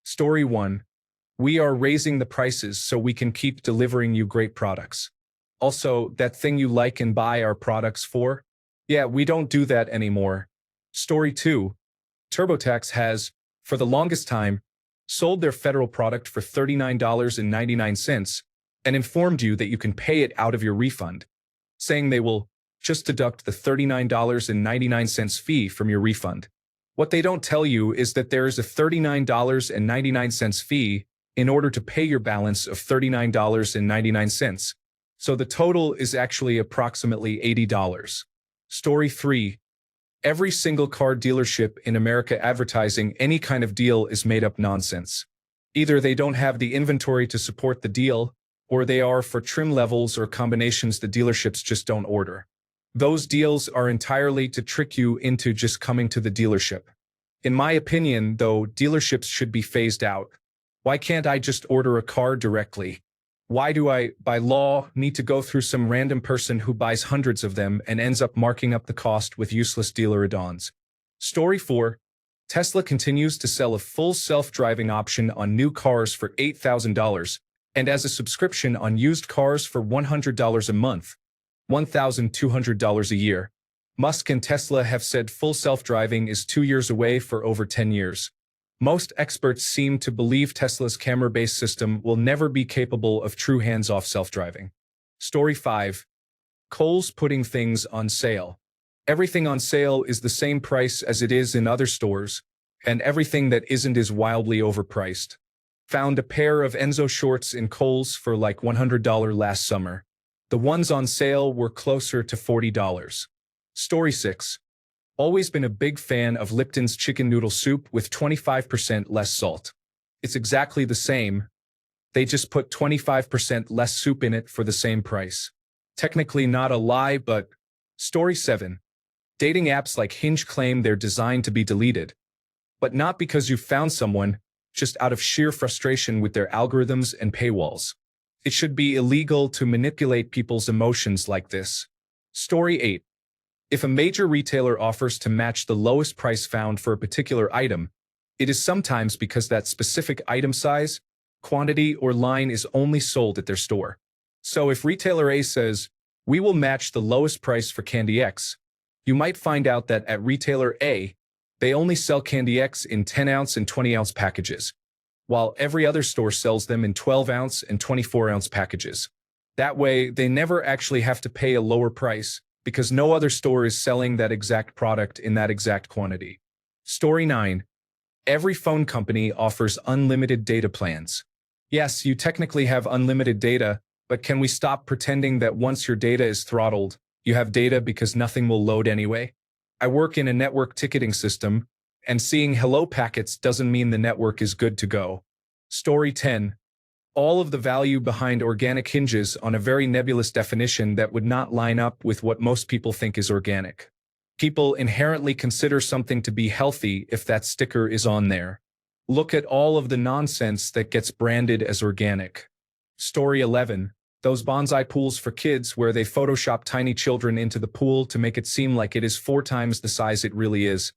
Story 1. We are raising the prices so we can keep delivering you great products. Also, that thing you like and buy our products for? Yeah, we don't do that anymore. Story 2. TurboTax has, for the longest time, sold their federal product for $39.99 and informed you that you can pay it out of your refund, saying they will just deduct the $39.99 fee from your refund. What they don't tell you is that there is a $39.99 fee in order to pay your balance of $39.99. So the total is actually approximately $80. Story 3. Every single car dealership in America advertising any kind of deal is made up nonsense. Either they don't have the inventory to support the deal, or they are for trim levels or combinations the dealerships just don't order. Those deals are entirely to trick you into just coming to the dealership. In my opinion, though, dealerships should be phased out. Why can't I just order a car directly? Why do I, by law, need to go through some random person who buys hundreds of them and ends up marking up the cost with useless dealer add-ons? Story 4. Tesla continues to sell a full self-driving option on new cars for $8,000 and as a subscription on used cars for $100 a month, $1,200 a year. Musk and Tesla have said full self-driving is 2 years away for over 10 years. Most experts seem to believe Tesla's camera-based system will never be capable of true hands-off self-driving. Story 5. Kohl's putting things on sale. Everything on sale is the same price as it is in other stores, and everything that isn't is wildly overpriced. Found a pair of Enzo shorts in Kohl's for like $100 last summer. The ones on sale were closer to $40. Story 6. Always been a big fan of Lipton's chicken noodle soup with 25% less salt. It's exactly the same. They just put 25% less soup in it for the same price. Technically not a lie, but... Story 7. Dating apps like Hinge claim they're designed to be deleted. But not because you found someone, just out of sheer frustration with their algorithms and paywalls. It should be illegal to manipulate people's emotions like this. Story 8. If a major retailer offers to match the lowest price found for a particular item, it is sometimes because that specific item size, quantity, or line is only sold at their store. So if retailer A says, "We will match the lowest price for Candy X," you might find out that at retailer A, they only sell Candy X in 10-ounce and 20-ounce packages, while every other store sells them in 12-ounce and 24-ounce packages. That way, they never actually have to pay a lower price, because no other store is selling that exact product in that exact quantity. Story 9. Every phone company offers unlimited data plans. Yes, you technically have unlimited data, but can we stop pretending that once your data is throttled, you have data because nothing will load anyway? I work in a network ticketing system, and seeing hello packets doesn't mean the network is good to go. Story 10. All of the value behind organic hinges on a very nebulous definition that would not line up with what most people think is organic. People inherently consider something to be healthy if that sticker is on there. Look at all of the nonsense that gets branded as organic. Story 11. Those bonsai pools for kids where they Photoshop tiny children into the pool to make it seem like it is 4 times the size it really is.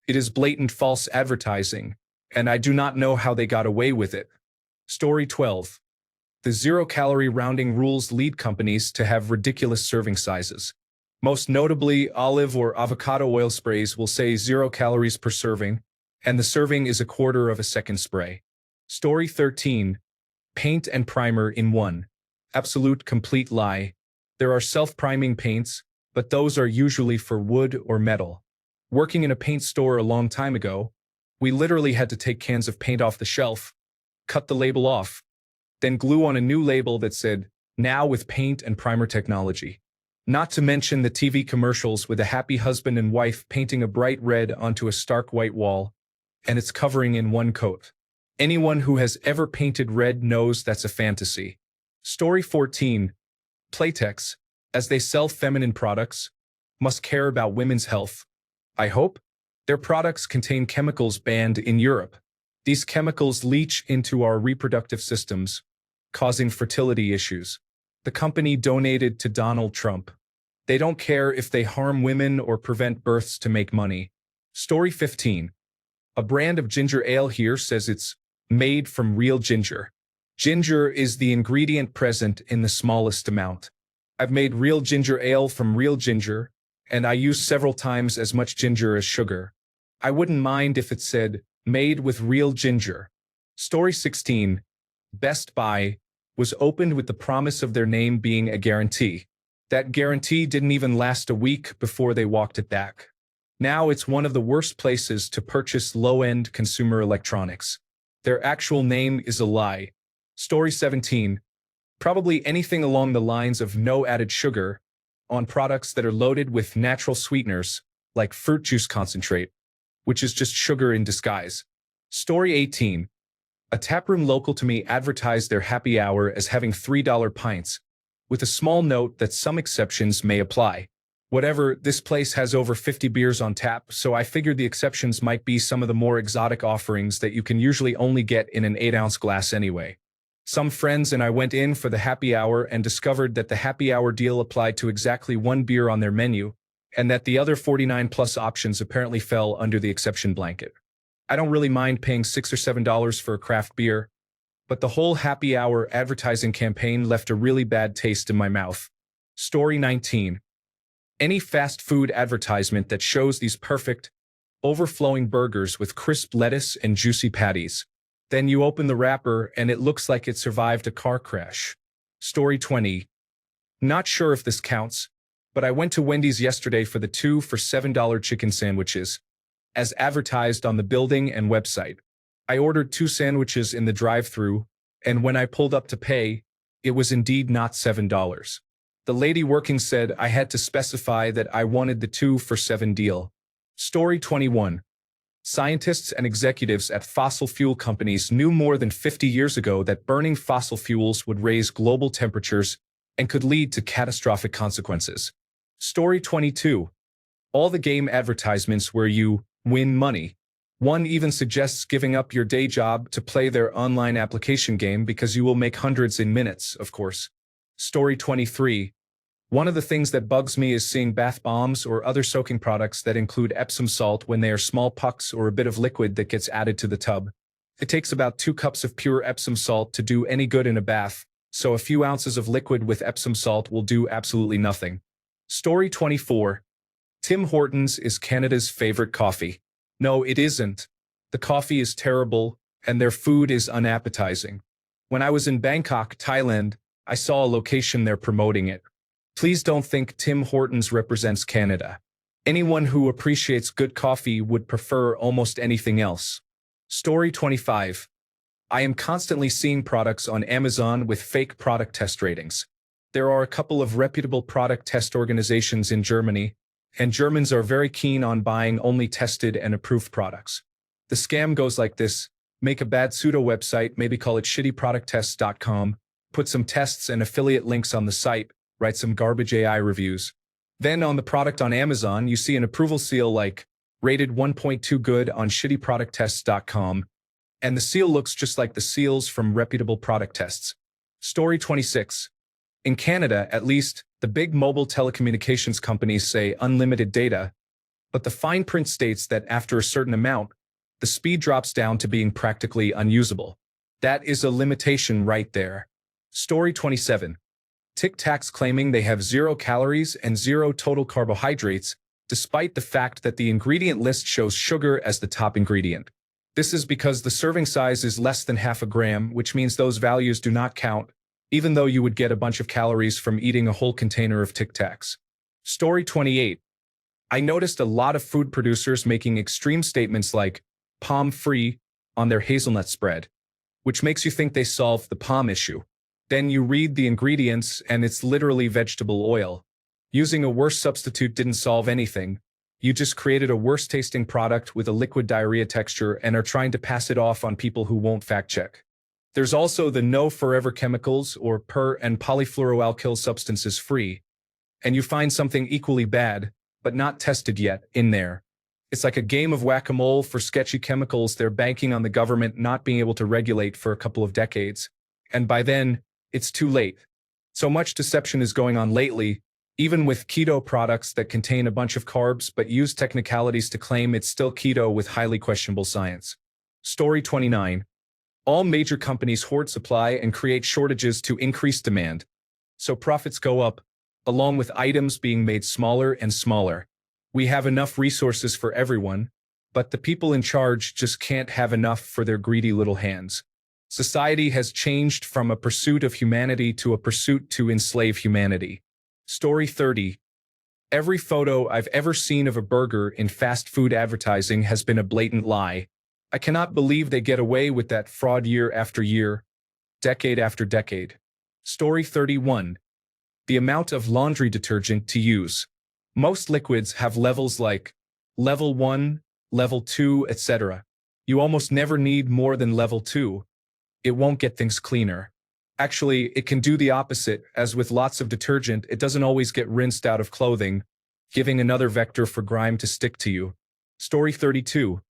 It is blatant false advertising, and I do not know how they got away with it. Story 12. The zero-calorie rounding rules lead companies to have ridiculous serving sizes. Most notably, olive or avocado oil sprays will say 0 calories per serving, and the serving is 1/4 of a second spray. Story 13. Paint and primer in one. Absolute complete lie. There are self-priming paints, but those are usually for wood or metal. Working in a paint store a long time ago, we literally had to take cans of paint off the shelf, cut the label off, then glue on a new label that said, "Now with paint and primer technology." Not to mention the TV commercials with a happy husband and wife painting a bright red onto a stark white wall, and it's covering in one coat. Anyone who has ever painted red knows that's a fantasy. Story 14. Playtex, as they sell feminine products, must care about women's health. I hope. Their products contain chemicals banned in Europe. These chemicals leach into our reproductive systems, causing fertility issues. The company donated to Donald Trump. They don't care if they harm women or prevent births to make money. Story 15. A brand of ginger ale here says it's made from real ginger. Ginger is the ingredient present in the smallest amount. I've made real ginger ale from real ginger, and I use several times as much ginger as sugar. I wouldn't mind if it said, made with real ginger. Story 16. Best Buy was opened with the promise of their name being a guarantee. That guarantee didn't even last a week before they walked it back. Now it's one of the worst places to purchase low-end consumer electronics. Their actual name is a lie. Story 17. Probably anything along the lines of no added sugar on products that are loaded with natural sweeteners, like fruit juice concentrate, which is just sugar in disguise. Story 18. A taproom local to me advertised their happy hour as having $3 pints, with a small note that some exceptions may apply. Whatever, this place has over 50 beers on tap, so I figured the exceptions might be some of the more exotic offerings that you can usually only get in an 8-ounce glass anyway. Some friends and I went in for the happy hour and discovered that the happy hour deal applied to exactly one beer on their menu, and that the other 49+ options apparently fell under the exception blanket. I don't really mind paying $6 or $7 for a craft beer, but the whole happy hour advertising campaign left a really bad taste in my mouth. Story 19. Any fast food advertisement that shows these perfect, overflowing burgers with crisp lettuce and juicy patties. Then you open the wrapper and it looks like it survived a car crash. Story 20. Not sure if this counts, but I went to Wendy's yesterday for the 2 for $7 chicken sandwiches, as advertised on the building and website. I ordered 2 sandwiches in the drive-thru, and when I pulled up to pay, it was indeed not $7. The lady working said I had to specify that I wanted the 2 for $7 deal. Story 21. Scientists and executives at fossil fuel companies knew more than 50 years ago that burning fossil fuels would raise global temperatures and could lead to catastrophic consequences. Story 22. All the game advertisements where you win money. One even suggests giving up your day job to play their online application game because you will make hundreds in minutes, of course. Story 23. One of the things that bugs me is seeing bath bombs or other soaking products that include Epsom salt when they are small pucks or a bit of liquid that gets added to the tub. It takes about 2 cups of pure Epsom salt to do any good in a bath, so a few ounces of liquid with Epsom salt will do absolutely nothing. Story 24. Tim Hortons is Canada's favorite coffee. No, it isn't. The coffee is terrible, and their food is unappetizing. When I was in Bangkok, Thailand, I saw a location there promoting it. Please don't think Tim Hortons represents Canada. Anyone who appreciates good coffee would prefer almost anything else. Story 25. I am constantly seeing products on Amazon with fake product test ratings. There are a couple of reputable product test organizations in Germany, and Germans are very keen on buying only tested and approved products. The scam goes like this: make a bad pseudo website, maybe call it shittyproducttests.com, put some tests and affiliate links on the site, write some garbage AI reviews. Then on the product on Amazon, you see an approval seal like rated 1.2 good on shittyproducttests.com, and the seal looks just like the seals from reputable product tests. Story 26. In Canada, at least, the big mobile telecommunications companies say unlimited data, but the fine print states that after a certain amount, the speed drops down to being practically unusable. That is a limitation right there. Story 27. Tic Tacs claiming they have 0 calories and 0 total carbohydrates, despite the fact that the ingredient list shows sugar as the top ingredient. This is because the serving size is less than half a gram, which means those values do not count, even though you would get a bunch of calories from eating a whole container of Tic Tacs. Story 28. I noticed a lot of food producers making extreme statements like palm-free on their hazelnut spread, which makes you think they solved the palm issue. Then you read the ingredients and it's literally vegetable oil. Using a worse substitute didn't solve anything. You just created a worse-tasting product with a liquid diarrhea texture and are trying to pass it off on people who won't fact-check. There's also the no forever chemicals or per and polyfluoroalkyl substances free, and you find something equally bad, but not tested yet, in there. It's like a game of whack-a-mole for sketchy chemicals they're banking on the government not being able to regulate for a couple of decades. And by then, it's too late. So much deception is going on lately, even with keto products that contain a bunch of carbs but use technicalities to claim it's still keto with highly questionable science. Story 29. All major companies hoard supply and create shortages to increase demand. So profits go up, along with items being made smaller and smaller. We have enough resources for everyone, but the people in charge just can't have enough for their greedy little hands. Society has changed from a pursuit of humanity to a pursuit to enslave humanity. Story 30. Every photo I've ever seen of a burger in fast food advertising has been a blatant lie. I cannot believe they get away with that fraud year after year, decade after decade. Story 31. The amount of laundry detergent to use. Most liquids have levels like level 1, level 2, etc. You almost never need more than level 2. It won't get things cleaner. Actually, it can do the opposite, as with lots of detergent, it doesn't always get rinsed out of clothing, giving another vector for grime to stick to you. Story 32.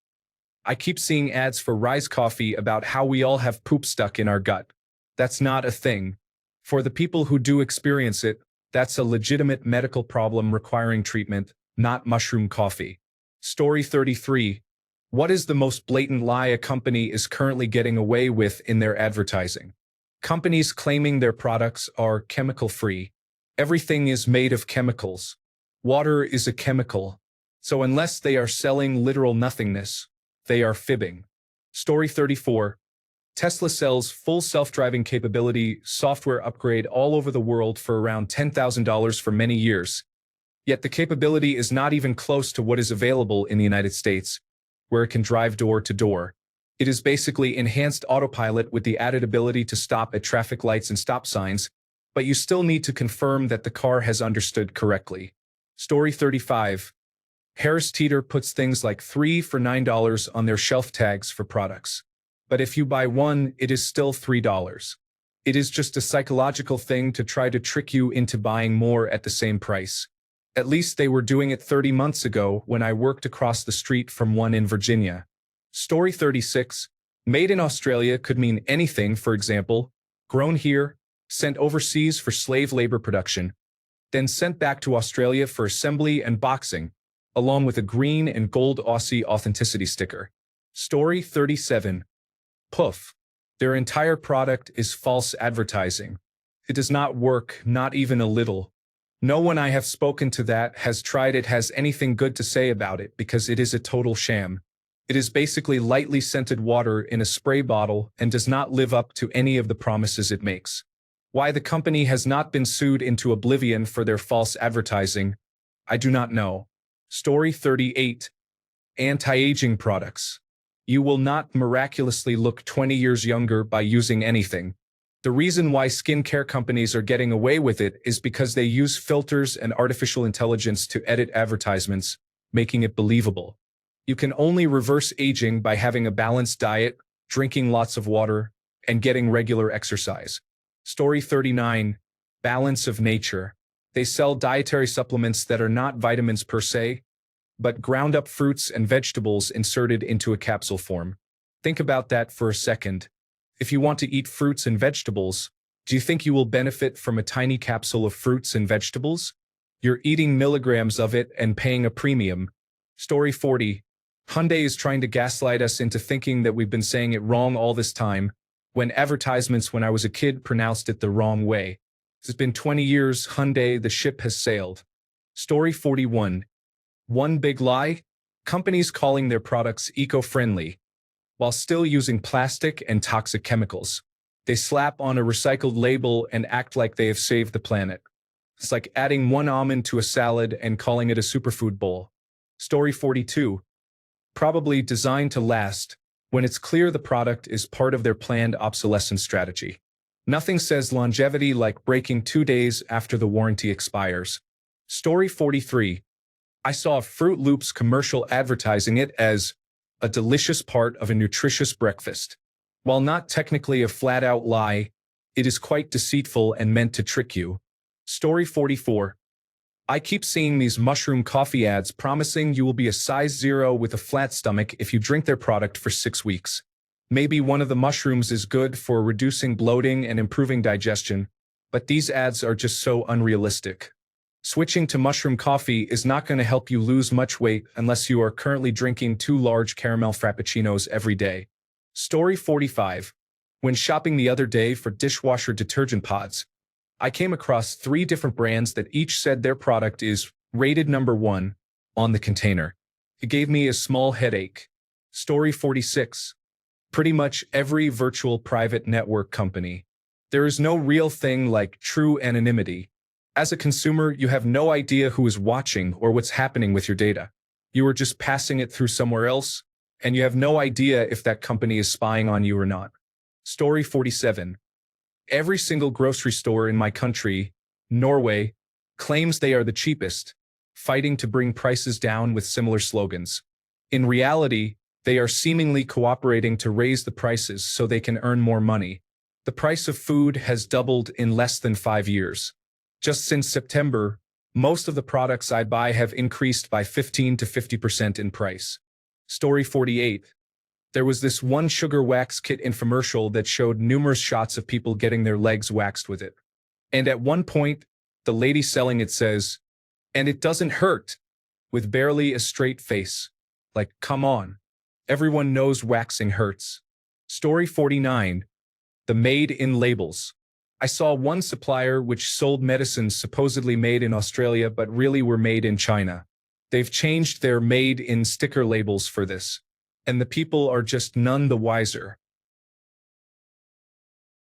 I keep seeing ads for Rise Coffee about how we all have poop stuck in our gut. That's not a thing. For the people who do experience it, that's a legitimate medical problem requiring treatment, not mushroom coffee. Story 33. What is the most blatant lie a company is currently getting away with in their advertising? Companies claiming their products are chemical-free. Everything is made of chemicals. Water is a chemical. So unless they are selling literal nothingness, they are fibbing. Story 34. Tesla sells full self-driving capability software upgrade all over the world for around $10,000 for many years. Yet the capability is not even close to what is available in the United States, where it can drive door to door. It is basically enhanced autopilot with the added ability to stop at traffic lights and stop signs, but you still need to confirm that the car has understood correctly. Story 35. Harris Teeter puts things like 3 for $9 on their shelf tags for products. But if you buy one, it is still $3. It is just a psychological thing to try to trick you into buying more at the same price. At least they were doing it 30 months ago when I worked across the street from one in Virginia. Story 36. Made in Australia could mean anything, for example, grown here, sent overseas for slave labor production, then sent back to Australia for assembly and boxing, along with a green and gold Aussie authenticity sticker. Story 37. Poof. Their entire product is false advertising. It does not work, not even a little. No one I have spoken to that has tried it has anything good to say about it because it is a total sham. It is basically lightly scented water in a spray bottle and does not live up to any of the promises it makes. Why the company has not been sued into oblivion for their false advertising, I do not know. Story 38. Anti-aging products. You will not miraculously look 20 years younger by using anything. The reason why skincare companies are getting away with it is because they use filters and artificial intelligence to edit advertisements, making it believable. You can only reverse aging by having a balanced diet, drinking lots of water, and getting regular exercise. Story 39. Balance of nature. They sell dietary supplements that are not vitamins per se, but ground-up fruits and vegetables inserted into a capsule form. Think about that for a second. If you want to eat fruits and vegetables, do you think you will benefit from a tiny capsule of fruits and vegetables? You're eating milligrams of it and paying a premium. Story 40. Hyundai is trying to gaslight us into thinking that we've been saying it wrong all this time, when advertisements when I was a kid pronounced it the wrong way. It's been 20 years, Hyundai, the ship has sailed. Story 41. One big lie? Companies calling their products eco-friendly, while still using plastic and toxic chemicals. They slap on a recycled label and act like they have saved the planet. It's like adding one almond to a salad and calling it a superfood bowl. Story 42. Probably designed to last, when it's clear the product is part of their planned obsolescence strategy. Nothing says longevity like breaking 2 days after the warranty expires. Story 43. I saw a Fruit Loops commercial advertising it as a delicious part of a nutritious breakfast. While not technically a flat-out lie, it is quite deceitful and meant to trick you. Story 44. I keep seeing these mushroom coffee ads promising you will be a size 0 with a flat stomach if you drink their product for 6 weeks. Maybe one of the mushrooms is good for reducing bloating and improving digestion, but these ads are just so unrealistic. Switching to mushroom coffee is not going to help you lose much weight unless you are currently drinking 2 large caramel frappuccinos every day. Story 45. When shopping the other day for dishwasher detergent pods, I came across 3 different brands that each said their product is rated number 1 on the container. It gave me a small headache. Story 46. Pretty much every virtual private network company. There is no real thing like true anonymity. As a consumer, you have no idea who is watching or what's happening with your data. You are just passing it through somewhere else, and you have no idea if that company is spying on you or not. Story 47. Every single grocery store in my country, Norway, claims they are the cheapest, fighting to bring prices down with similar slogans. In reality, they are seemingly cooperating to raise the prices so they can earn more money. The price of food has doubled in less than 5 years. Just since September, most of the products I buy have increased by 15 to 50% in price. Story 48. There was this one sugar wax kit infomercial that showed numerous shots of people getting their legs waxed with it. And at one point, the lady selling it says, "And it doesn't hurt," with barely a straight face. Like, come on. Everyone knows waxing hurts. Story 49. The made-in labels. I saw one supplier which sold medicines supposedly made in Australia but really were made in China. They've changed their made-in sticker labels for this, and the people are just none the wiser.